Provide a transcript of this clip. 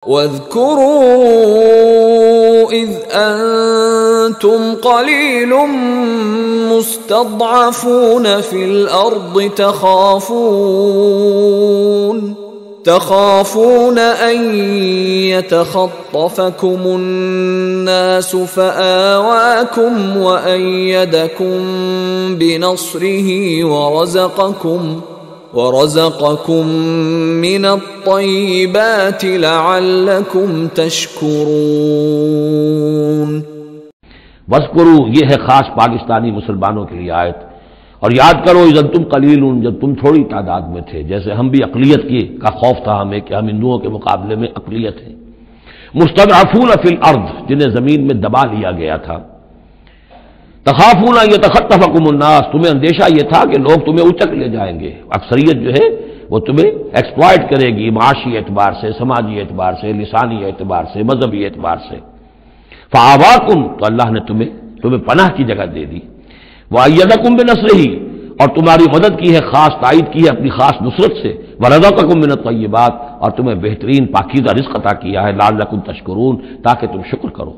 واذكروا إذ أنتم قليل مستضعفون في الأرض تخافون أن يتخطفكم الناس فآواكم وأيدكم بنصره ورزقكم من الطيبات لعلكم تشکرون۔ وَاذْكُرُوا، یہ ہے خاص پاکستانی مسلمانوں کے لیے آیت، اور یاد کرو اذ انتم قلیلون، جب تم تھوڑی تعداد میں تھے، جیسے ہم بھی اقلیت کا خوف تھا ہمیں کہ ہم ہندوؤں کے مقابلے میں اقلیت ہیں۔ مستضعفون فی الارض، جنہیں زمین میں دبا لیا گیا تھا۔ تخافون یتخطفکم الناس، تمہیں اندیشہ یہ تھا کہ لوگ تمہیں اچک لے جائیں گے، اکثریت جو ہے وہ تمہیں ایکسپلائٹ کرے گی، معاشی اعتبار سے، سماجی اعتبار سے، لسانی اعتبار سے، مذہبی اعتبار سے۔ فآواکم، تو اللہ نے تمہیں پناہ کی جگہ دے دی۔ وأیدکم بنصرہ، اور تمہاری مدد کی ہے، خاص تائید کی ہے اپنی خاص نصرت سے۔ ورزقکم من الطیبات، اور تمہیں بہترین پاکیزہ رزق عطا کیا ہے، لعلکم تشکرون، تاکہ تم شکر کرو۔